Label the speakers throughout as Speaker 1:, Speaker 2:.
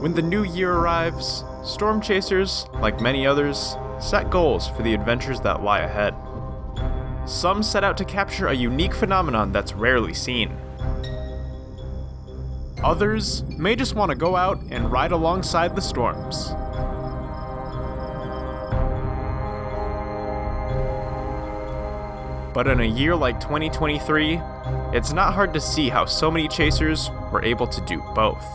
Speaker 1: When the new year arrives, storm chasers, like many others, set goals for the adventures that lie ahead. Some set out to capture a unique phenomenon that's rarely seen. Others may just want to go out and ride alongside the storms. But in a year like 2023, it's not hard to see how so many chasers were able to do both.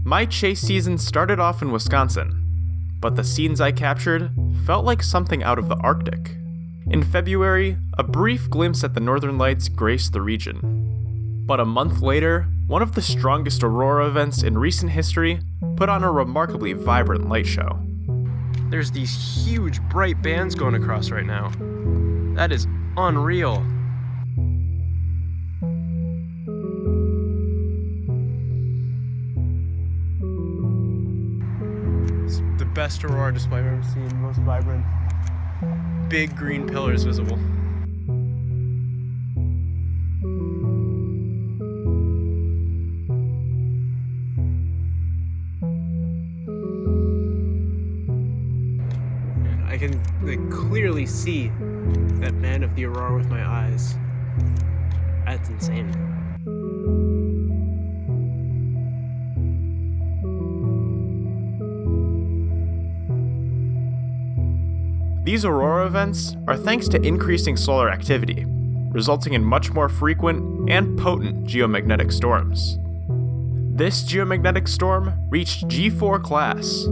Speaker 1: My chase season started off in Wisconsin, but the scenes I captured felt like something out of the Arctic. In February, a brief glimpse at the northern lights graced the region. But a month later, one of the strongest aurora events in recent history put on a remarkably vibrant light show.
Speaker 2: There's these huge bright bands going across right now. That is unreal. Best aurora display I've ever seen, most vibrant. Big green pillars visible. And I can clearly see that band of the aurora with my eyes. That's insane.
Speaker 1: These aurora events are thanks to increasing solar activity, resulting in much more frequent and potent geomagnetic storms. This geomagnetic storm reached G4 class,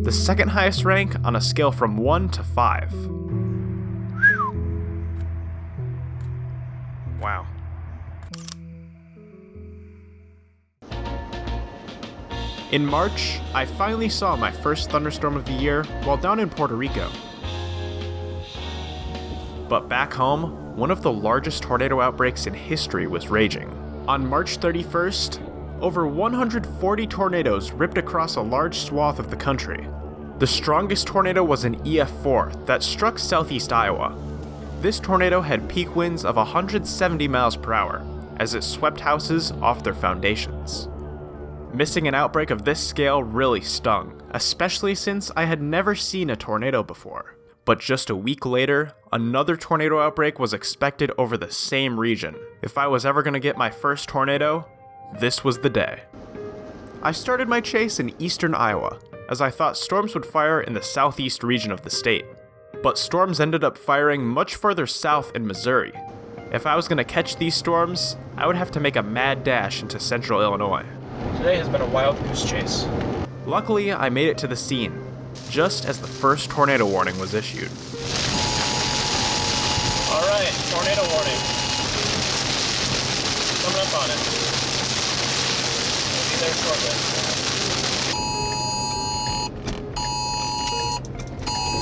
Speaker 1: the second highest rank on a scale from 1 to 5.
Speaker 2: Wow.
Speaker 1: In March, I finally saw my first thunderstorm of the year while down in Puerto Rico. But back home, one of the largest tornado outbreaks in history was raging. On March 31st, over 140 tornadoes ripped across a large swath of the country. The strongest tornado was an EF4 that struck southeast Iowa. This tornado had peak winds of 170 miles per hour as it swept houses off their foundations. Missing an outbreak of this scale really stung, especially since I had never seen a tornado before. But just a week later, another tornado outbreak was expected over the same region. If I was ever going to get my first tornado, this was the day. I started my chase in eastern Iowa, as I thought storms would fire in the southeast region of the state. But storms ended up firing much further south in Missouri. If I was going to catch these storms, I would have to make a mad dash into central Illinois.
Speaker 2: Today has been a wild goose chase.
Speaker 1: Luckily, I made it to the scene, just as the first tornado warning was issued.
Speaker 2: All right, tornado warning. Coming up on it. We'll be there shortly.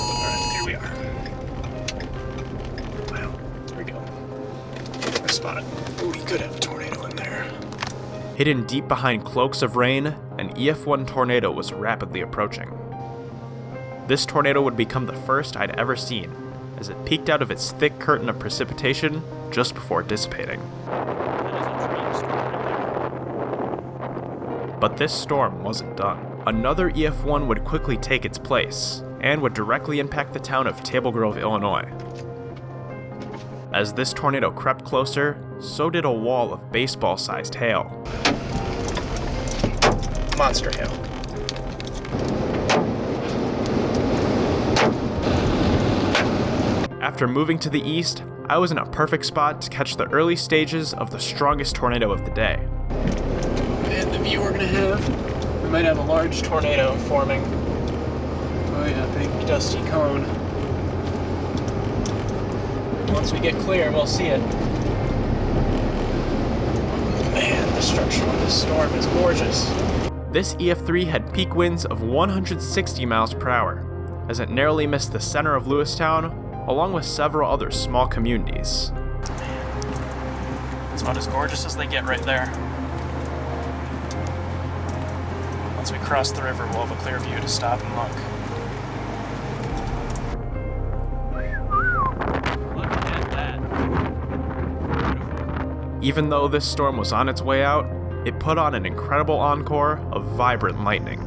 Speaker 2: All right, here we are. Wow, here we go. I spot it. Ooh, you could have a tornado in there.
Speaker 1: Hidden deep behind cloaks of rain, an EF1 tornado was rapidly approaching. This tornado would become the first I'd ever seen, as it peeked out of its thick curtain of precipitation just before dissipating.
Speaker 2: That is a dream storm right there.
Speaker 1: But this storm wasn't done. Another EF1 would quickly take its place, and would directly impact the town of Table Grove, Illinois. As this tornado crept closer, so did a wall of baseball-sized hail.
Speaker 2: Monster hail.
Speaker 1: After moving to the east, I was in a perfect spot to catch the early stages of the strongest tornado of the day.
Speaker 2: And the view we're gonna have, we might have a large tornado forming. Oh yeah, big dusty cone. Once we get clear, we'll see it. Man, destruction with this storm is gorgeous.
Speaker 1: This EF3 had peak winds of 160 miles per hour, as it narrowly missed the center of Lewistown, along with several other small communities.
Speaker 2: It's about as gorgeous as they get right there. Once we cross the river, we'll have a clear view to stop and look. Look at that.
Speaker 1: Even though this storm was on its way out, it put on an incredible encore of vibrant lightning.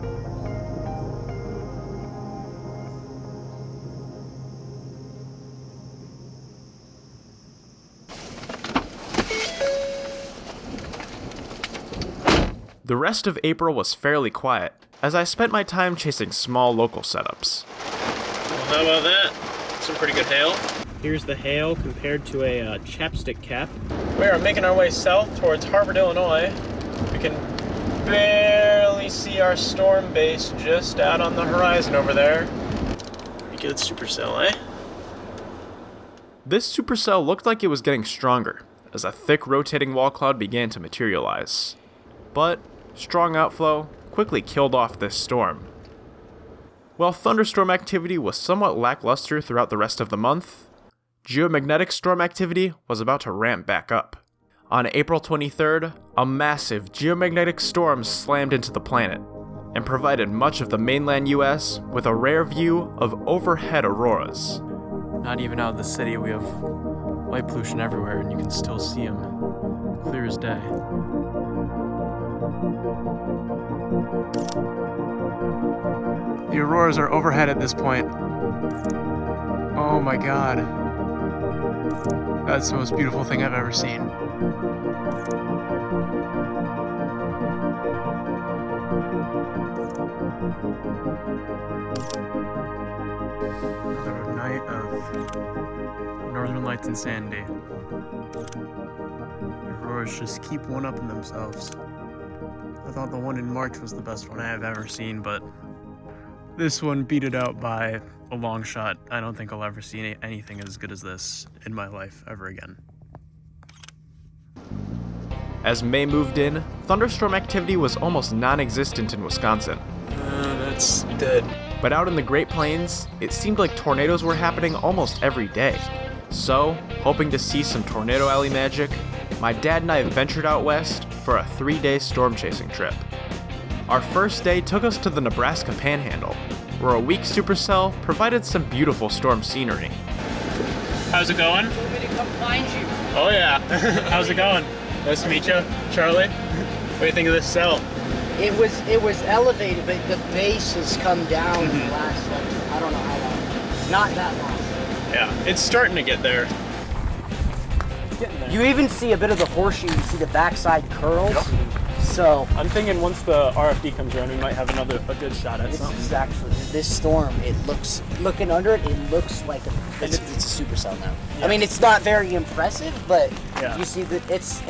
Speaker 1: The rest of April was fairly quiet, as I spent my time chasing small local setups.
Speaker 2: Well, how about that? Some pretty good hail. Here's the hail compared to a chapstick cap. We are making our way south towards Harvard, Illinois. We can barely see our storm base just out on the horizon over there. Pretty good supercell, eh?
Speaker 1: This supercell looked like it was getting stronger, as a thick rotating wall cloud began to materialize. But strong outflow quickly killed off this storm. While thunderstorm activity was somewhat lackluster throughout the rest of the month, geomagnetic storm activity was about to ramp back up. On April 23rd, a massive geomagnetic storm slammed into the planet and provided much of the mainland US with a rare view of overhead auroras.
Speaker 2: Not even out of the city, we have light pollution everywhere and you can still see them clear as day. The auroras are overhead at this point. Oh my god. That's the most beautiful thing I've ever seen. Another night of northern lights and sandy. The auroras just keep one-upping themselves. I thought the one in March was the best one I have ever seen, but this one beat it out by a long shot. I don't think I'll ever see anything as good as this in my life ever again.
Speaker 1: As May moved in, thunderstorm activity was almost non-existent in Wisconsin.
Speaker 2: That's dead.
Speaker 1: But out in the Great Plains, it seemed like tornadoes were happening almost every day. So, hoping to see some Tornado Alley magic, my dad and I ventured out west for a 3-day storm chasing trip. Our first day took us to the Nebraska Panhandle, where a weak supercell provided some beautiful storm scenery.
Speaker 2: How's it going?
Speaker 3: You want me to come find you?
Speaker 2: Oh yeah. How's it going? Nice to meet you, Charlie. What do you think of this cell?
Speaker 3: It was elevated, but the base has come down the last, I don't know how long. Not that long.
Speaker 2: Yeah, it's starting to get there. It's getting there.
Speaker 3: You even see a bit of the horseshoe. You see the backside curls. Yep. So
Speaker 2: I'm thinking once the RFD comes around, we might have a good shot at something.
Speaker 3: This is actually, this storm, looking under it, it looks like it's a supercell now. Yeah. I mean, it's not very impressive, but yeah. You see that
Speaker 2: it's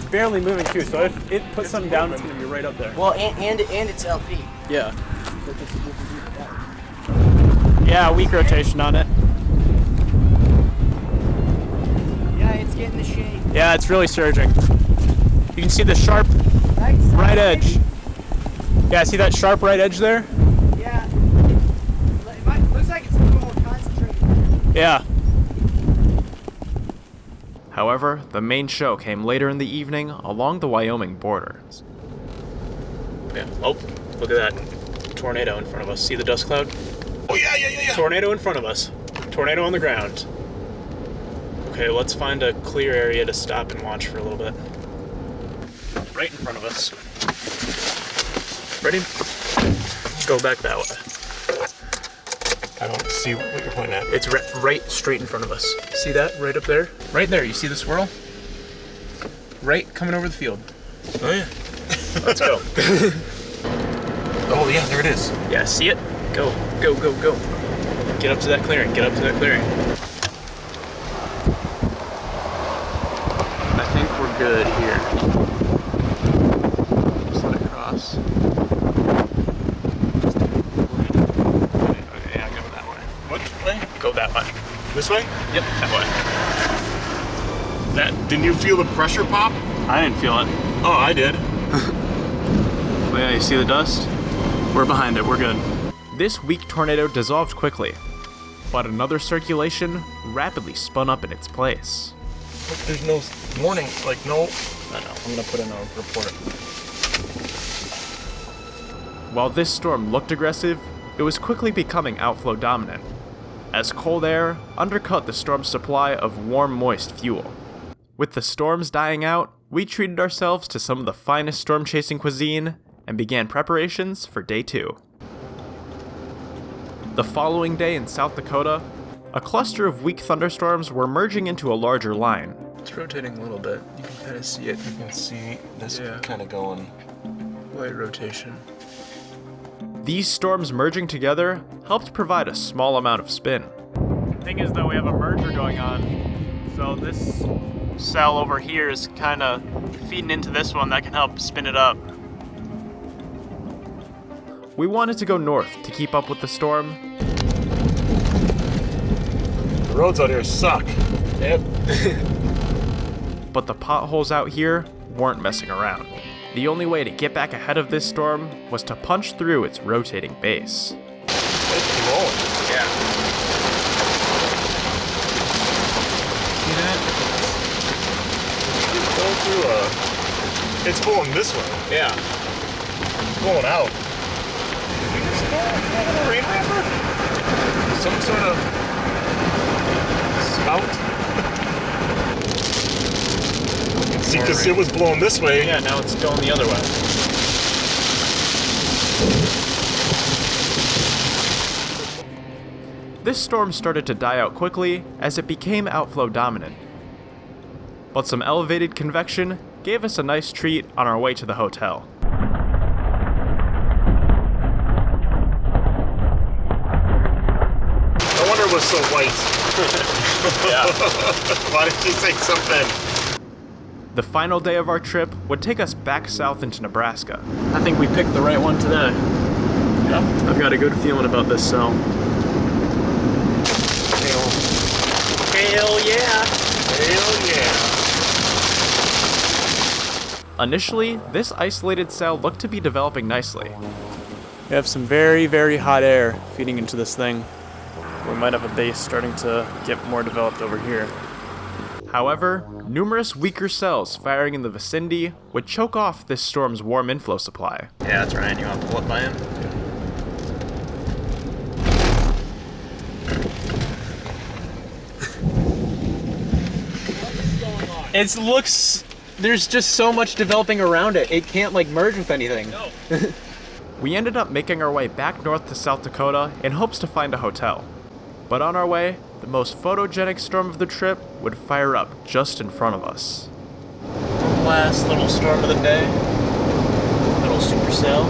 Speaker 2: barely moving too, so if it puts something down, it's going to be right up there.
Speaker 3: Well, and it's LP.
Speaker 2: Yeah. Yeah, weak rotation on it.
Speaker 3: Yeah, it's getting the shape.
Speaker 2: Yeah, it's really surging. You can see the sharp right edge. Yeah, see that sharp right edge there?
Speaker 3: Yeah. Looks like it's a little more concentrated.
Speaker 2: Yeah.
Speaker 1: However, the main show came later in the evening along the Wyoming border.
Speaker 2: Yeah. Oh, look at that tornado in front of us. See the dust cloud?
Speaker 4: Oh, yeah.
Speaker 2: Tornado in front of us. Tornado on the ground. Okay, let's find a clear area to stop and watch for a little bit. Right in front of us. Ready? Go back that way.
Speaker 4: I don't see what you're pointing at.
Speaker 2: It's right straight in front of us. See that? Right up there? Right there. You see the swirl? Right coming over the field.
Speaker 4: Oh, yeah.
Speaker 2: Let's go.
Speaker 4: Oh, yeah, there it is.
Speaker 2: Yeah, see it? Go. Get up to that clearing. I think we're good here. Just let it cross. Okay, yeah, go that way.
Speaker 4: Which way?
Speaker 2: Go that way.
Speaker 4: This way?
Speaker 2: Yep, that way.
Speaker 4: Didn't you feel the pressure pop?
Speaker 2: I didn't feel it.
Speaker 4: Oh, I did.
Speaker 2: Well, yeah, you see the dust? We're behind it, we're good.
Speaker 1: This weak tornado dissolved quickly, but another circulation rapidly spun up in its place.
Speaker 4: Look, there's no warning, like no...
Speaker 2: I know, I'm gonna put in a report.
Speaker 1: While this storm looked aggressive, it was quickly becoming outflow dominant, as cold air undercut the storm's supply of warm, moist fuel. With the storms dying out, we treated ourselves to some of the finest storm-chasing cuisine and began preparations for day 2. The following day in South Dakota, a cluster of weak thunderstorms were merging into a larger line.
Speaker 4: It's rotating a little bit. You can kind of see it. You can see this kind of going light rotation.
Speaker 1: These storms merging together helped provide a small amount of spin.
Speaker 2: Thing is, though, we have a merger going on, so this cell over here is kind of feeding into this one that can help spin it up.
Speaker 1: We wanted to go north to keep up with the storm.
Speaker 4: The roads out here suck.
Speaker 2: Yep.
Speaker 1: But the potholes out here weren't messing around. The only way to get back ahead of this storm was to punch through its rotating base.
Speaker 4: It's rolling.
Speaker 2: Yeah. See that?
Speaker 4: It's going through it's pulling this way.
Speaker 2: Yeah.
Speaker 4: It's pulling out. Did we just go on a rain ramper? Some sort of spout? See, because it was blowing this way.
Speaker 2: Yeah, now it's going the other way.
Speaker 1: This storm started to die out quickly as it became outflow dominant. But some elevated convection gave us a nice treat on our way to the hotel.
Speaker 4: No wonder it was so white.
Speaker 2: Yeah.
Speaker 4: Why didn't you take something?
Speaker 1: The final day of our trip would take us back south into Nebraska.
Speaker 2: I think we picked the right one today.
Speaker 4: Yep.
Speaker 2: I've got a good feeling about this cell. Hell yeah!
Speaker 4: Hell yeah.
Speaker 1: Initially, this isolated cell looked to be developing nicely.
Speaker 2: We have some very, very hot air feeding into this thing. We might have a base starting to get more developed over here.
Speaker 1: However, numerous weaker cells firing in the vicinity would choke off this storm's warm inflow supply.
Speaker 2: Yeah, that's Ryan. You want to pull up by him? It looks... There's just so much developing around it. It can't, like, merge with anything. No.
Speaker 1: We ended up making our way back north to South Dakota in hopes to find a hotel. But on our way, the most photogenic storm of the trip would fire up just in front of us.
Speaker 2: Last little storm of the day. Little supercell.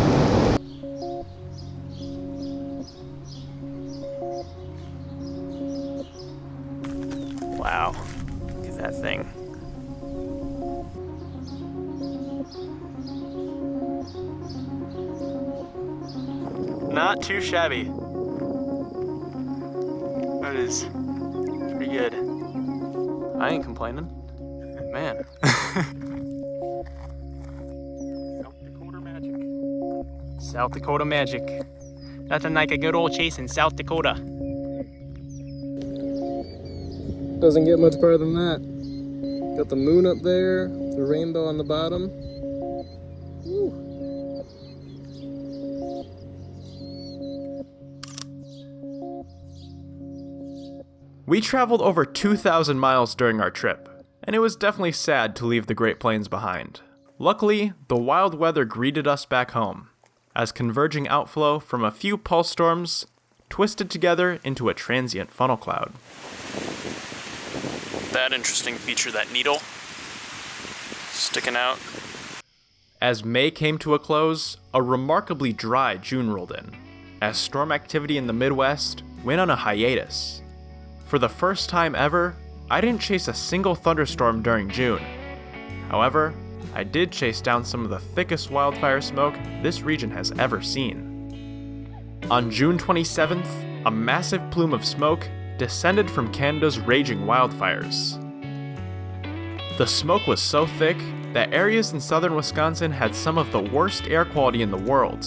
Speaker 2: Wow. Look at that thing. Not too shabby. That is pretty good. I ain't complaining. Man. South Dakota magic. South Dakota magic. Nothing like a good old chase in South Dakota.
Speaker 5: Doesn't get much better than that. Got the moon up there, the rainbow on the bottom. Woo.
Speaker 1: We traveled over 2,000 miles during our trip, and it was definitely sad to leave the Great Plains behind. Luckily, the wild weather greeted us back home, as converging outflow from a few pulse storms twisted together into a transient funnel cloud.
Speaker 2: That interesting feature, that needle sticking out.
Speaker 1: As May came to a close, a remarkably dry June rolled in, as storm activity in the Midwest went on a hiatus. For the first time ever, I didn't chase a single thunderstorm during June. However, I did chase down some of the thickest wildfire smoke this region has ever seen. On June 27th, a massive plume of smoke descended from Canada's raging wildfires. The smoke was so thick that areas in southern Wisconsin had some of the worst air quality in the world.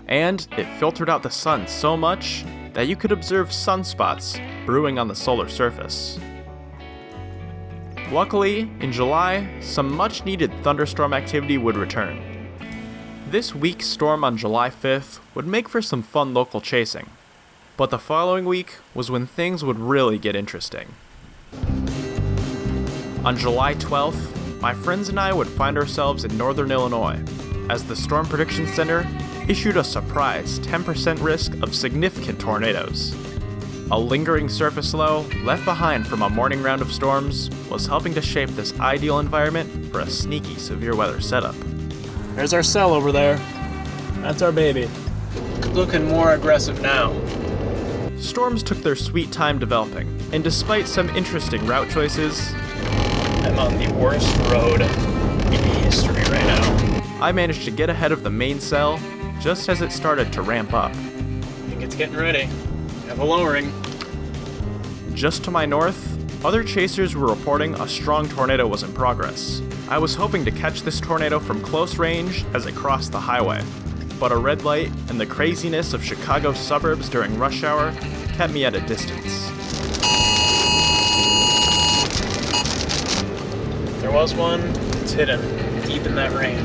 Speaker 1: And it filtered out the sun so much that you could observe sunspots brewing on the solar surface. Luckily, in July, some much-needed thunderstorm activity would return. This weak storm on July 5th would make for some fun local chasing, but the following week was when things would really get interesting. On July 12th, my friends and I would find ourselves in northern Illinois, as the Storm Prediction Center issued a surprise 10% risk of significant tornadoes. A lingering surface low, left behind from a morning round of storms, was helping to shape this ideal environment for a sneaky severe weather setup.
Speaker 2: There's our cell over there. That's our baby. Looking more aggressive now.
Speaker 1: Storms took their sweet time developing, and despite some interesting route choices,
Speaker 2: I'm on the worst road in history right now.
Speaker 1: I managed to get ahead of the main cell just as it started to ramp up.
Speaker 2: I think it's getting ready. Have a lowering.
Speaker 1: Just to my north, other chasers were reporting a strong tornado was in progress. I was hoping to catch this tornado from close range as it crossed the highway, but a red light and the craziness of Chicago's suburbs during rush hour kept me at a distance.
Speaker 2: There was one. It's hidden deep in that rain.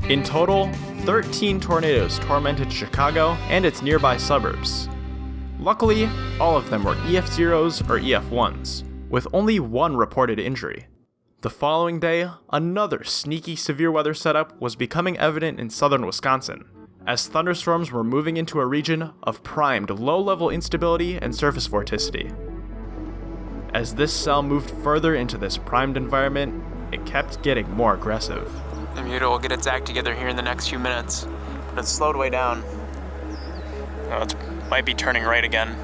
Speaker 1: In total, 13 tornadoes tormented Chicago and its nearby suburbs. Luckily, all of them were EF0s or EF1s, with only one reported injury. The following day, another sneaky severe weather setup was becoming evident in southern Wisconsin, as thunderstorms were moving into a region of primed low-level instability and surface vorticity. As this cell moved further into this primed environment, it kept getting more aggressive.
Speaker 2: The Bourdo will get its act together here in the next few minutes, but it's slowed way down. Oh, it might be turning right again.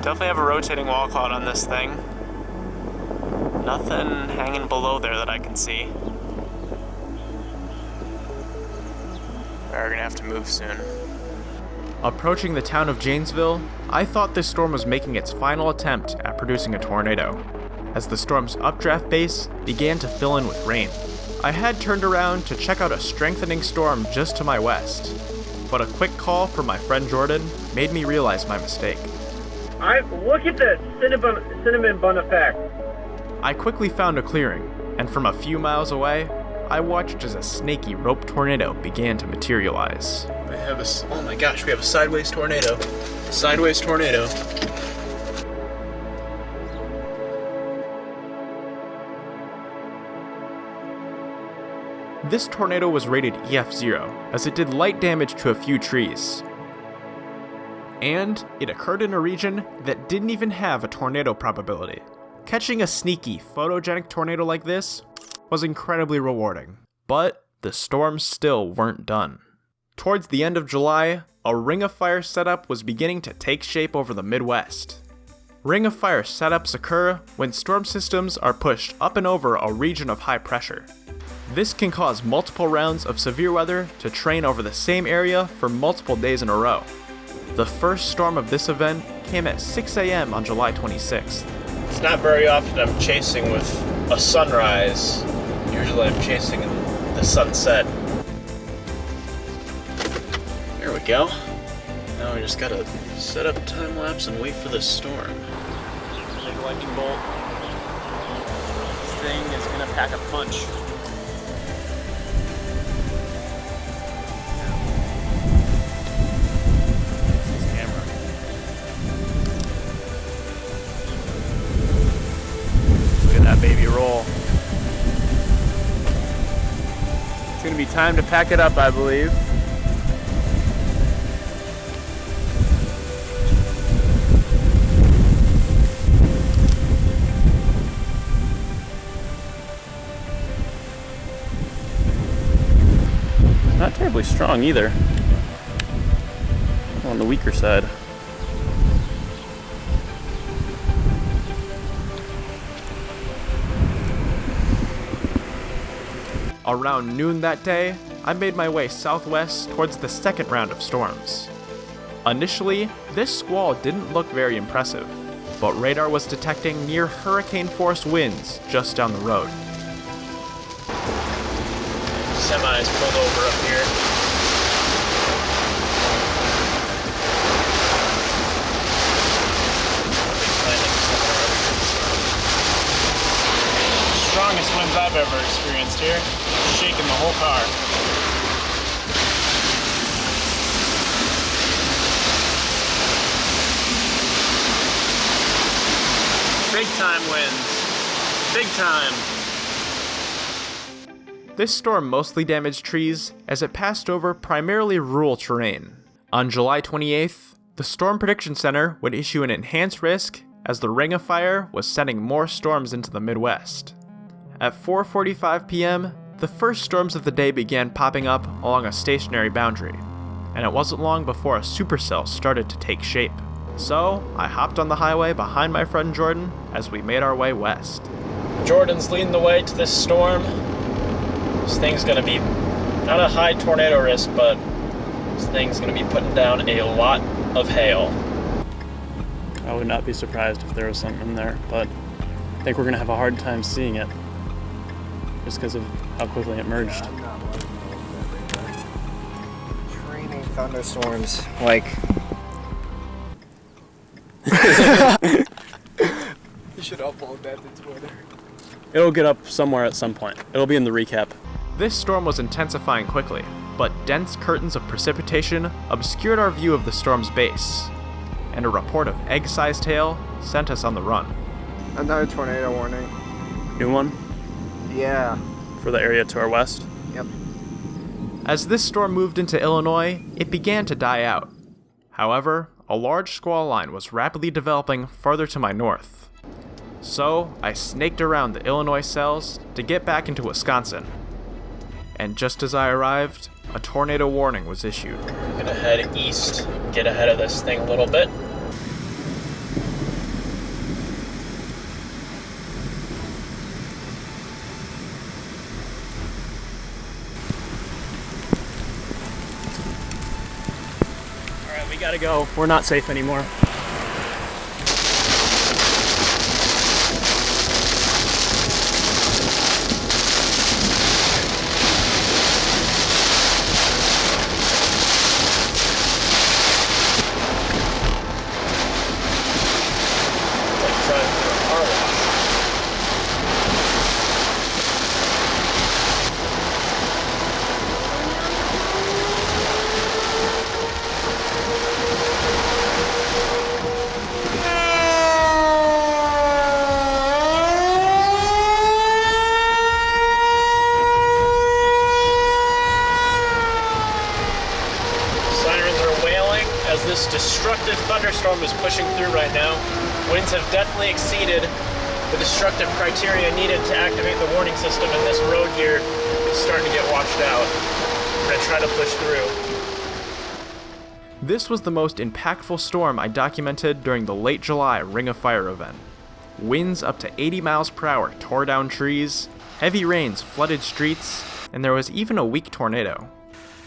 Speaker 2: Definitely have a rotating wall cloud on this thing. Nothing hanging below there that I can see. We're gonna have to move soon.
Speaker 1: Approaching the town of Janesville, I thought this storm was making its final attempt at producing a tornado, as the storm's updraft base began to fill in with rain. I had turned around to check out a strengthening storm just to my west, but a quick call from my friend Jordan made me realize my mistake.
Speaker 6: Look at this cinnamon bun effect.
Speaker 1: I quickly found a clearing, and from a few miles away, I watched as a snaky rope tornado began to materialize.
Speaker 2: Oh my gosh, we have a sideways tornado. Sideways tornado.
Speaker 1: This tornado was rated EF0, as it did light damage to a few trees. And it occurred in a region that didn't even have a tornado probability. Catching a sneaky, photogenic tornado like this was incredibly rewarding. But the storms still weren't done. Towards the end of July, a ring of fire setup was beginning to take shape over the Midwest. Ring of fire setups occur when storm systems are pushed up and over a region of high pressure. This can cause multiple rounds of severe weather to train over the same area for multiple days in a row. The first storm of this event came at 6 a.m. on July 26th.
Speaker 2: It's not very often I'm chasing with a sunrise. Usually I'm chasing in the sunset. There we go. Now we just gotta set up a time lapse and wait for the storm. Big lightning bolt. This thing is gonna pack a punch. This camera. Look at that baby roll. It's gonna be time to pack it up, I believe. Not terribly strong either. On the weaker side.
Speaker 1: Around noon that day, I made my way southwest towards the second round of storms. Initially, this squall didn't look very impressive, but radar was detecting near hurricane-force winds just down the road.
Speaker 2: Semi's pulled over up here. Strongest winds I've ever experienced here. Shaking the whole car. Big time winds. Big time.
Speaker 1: This storm mostly damaged trees as it passed over primarily rural terrain. On July 28th, the Storm Prediction Center would issue an enhanced risk as the Ring of Fire was sending more storms into the Midwest. At 4:45 p.m., the first storms of the day began popping up along a stationary boundary, and it wasn't long before a supercell started to take shape. So, I hopped on the highway behind my friend Jordan as we made our way west.
Speaker 2: Jordan's leading the way to this storm. This thing's gonna be not a high tornado risk, but this thing's gonna be putting down a lot of hail. I would not be surprised if there was something in there, but I think we're gonna have a hard time seeing it just because of how quickly it merged.
Speaker 3: Screaming thunderstorms, like.
Speaker 5: You should upload that to Twitter.
Speaker 2: It'll get up somewhere at some point. It'll be in the recap.
Speaker 1: This storm was intensifying quickly, but dense curtains of precipitation obscured our view of the storm's base, and a report of egg-sized hail sent us on the run.
Speaker 5: Another tornado warning.
Speaker 2: New one
Speaker 5: Yeah.
Speaker 2: for the area to our west.
Speaker 5: Yep.
Speaker 1: As this storm moved into Illinois, it began to die out. However, a large squall line was rapidly developing farther to my north. So, I snaked around the Illinois cells to get back into Wisconsin. And just as I arrived, a tornado warning was issued.
Speaker 2: I'm gonna head east, get ahead of this thing a little bit. Alright, we gotta go. We're not safe anymore. This destructive thunderstorm is pushing through right now. Winds have definitely exceeded the destructive criteria needed to activate the warning system, and this road here is starting to get washed out. We're gonna try to push through.
Speaker 1: This was the most impactful storm I documented during the late July Ring of Fire event. Winds up to 80 miles per hour tore down trees, heavy rains flooded streets, and there was even a weak tornado.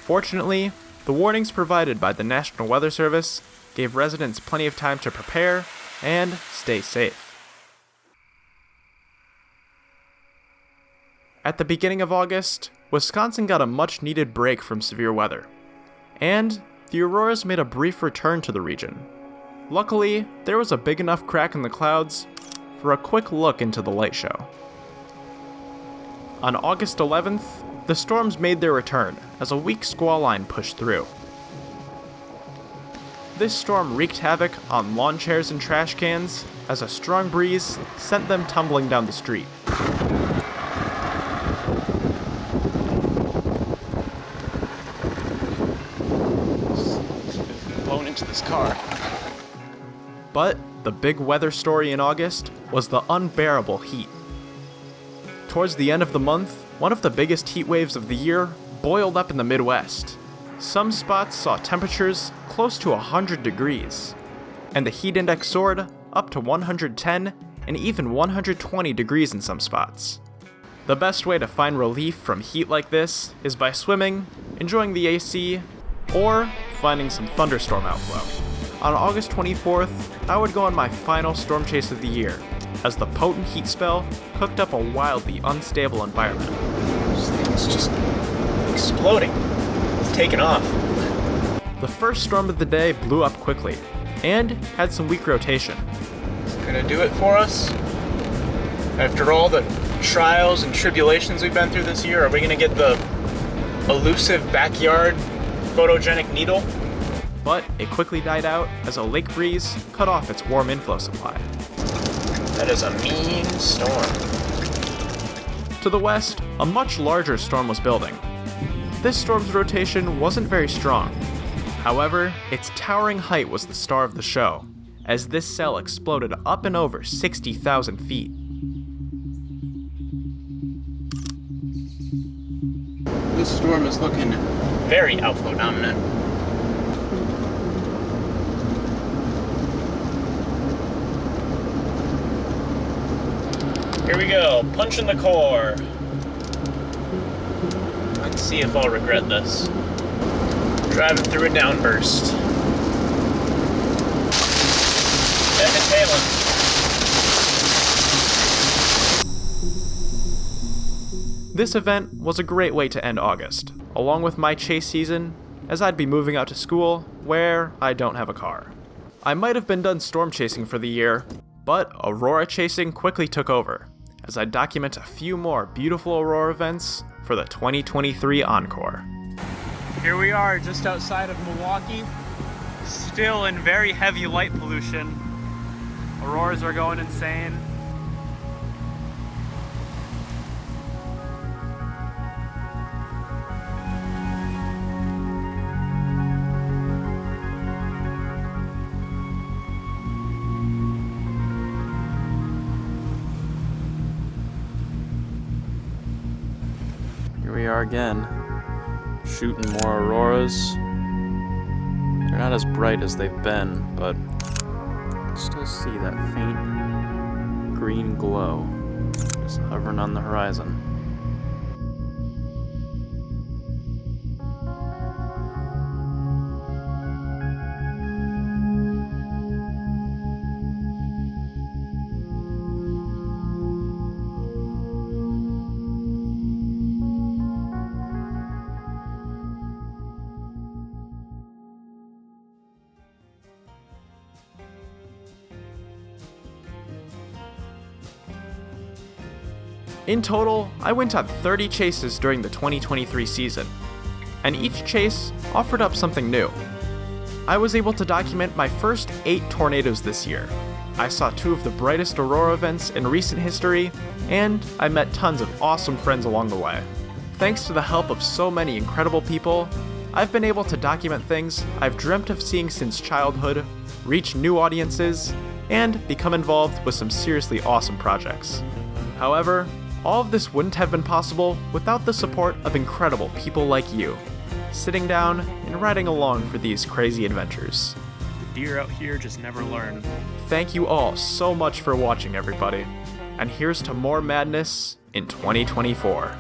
Speaker 1: Fortunately, the warnings provided by the National Weather Service gave residents plenty of time to prepare and stay safe. At the beginning of August, Wisconsin got a much-needed break from severe weather, and the auroras made a brief return to the region. Luckily, there was a big enough crack in the clouds for a quick look into the light show. On August 11th, the storms made their return as a weak squall line pushed through. This storm wreaked havoc on lawn chairs and trash cans as a strong breeze sent them tumbling down the street.
Speaker 2: Blown into this car.
Speaker 1: But the big weather story in August was the unbearable heat. Towards the end of the month, one of the biggest heat waves of the year boiled up in the Midwest. Some spots saw temperatures close to 100 degrees, and the heat index soared up to 110 and even 120 degrees in some spots. The best way to find relief from heat like this is by swimming, enjoying the AC, or finding some thunderstorm outflow. on August 24th, I would go on my final storm chase of the year, as the potent heat spell cooked up a wildly unstable environment.
Speaker 2: This thing's just exploding. It's taking off.
Speaker 1: The first storm of the day blew up quickly, and had some weak rotation.
Speaker 2: Is it gonna do it for us? After all the trials and tribulations we've been through this year, are we gonna get the elusive backyard photogenic needle?
Speaker 1: But it quickly died out as a lake breeze cut off its warm inflow supply.
Speaker 2: That is a mean storm.
Speaker 1: To the west, a much larger storm was building. This storm's rotation wasn't very strong. However, its towering height was the star of the show, as this cell exploded up and over 60,000 feet.
Speaker 2: This storm is looking very outflow dominant. Here we go, punch in the core. Let's see if I'll regret this. Driving through a downburst. And a tailing.
Speaker 1: This event was a great way to end August, along with my chase season, as I'd be moving out to school, where I don't have a car. I might have been done storm chasing for the year, but aurora chasing quickly took over, as I document a few more beautiful aurora events for the 2023 Encore.
Speaker 2: Here we are just outside of Milwaukee, still in very heavy light pollution. Auroras are going insane.
Speaker 5: Here we are again, shooting more auroras. They're not as bright as they've been, but you can still see that faint green glow just hovering on the horizon.
Speaker 1: In total, I went on 30 chases during the 2023 season, and each chase offered up something new. I was able to document my first 8 tornadoes this year. I saw 2 of the brightest aurora events in recent history, and I met tons of awesome friends along the way. Thanks to the help of so many incredible people, I've been able to document things I've dreamt of seeing since childhood, reach new audiences, and become involved with some seriously awesome projects. However, all of this wouldn't have been possible without the support of incredible people like you, sitting down and riding along for these crazy adventures.
Speaker 2: The deer out here just never learn.
Speaker 1: Thank you all so much for watching, everybody, and here's to more madness in 2024.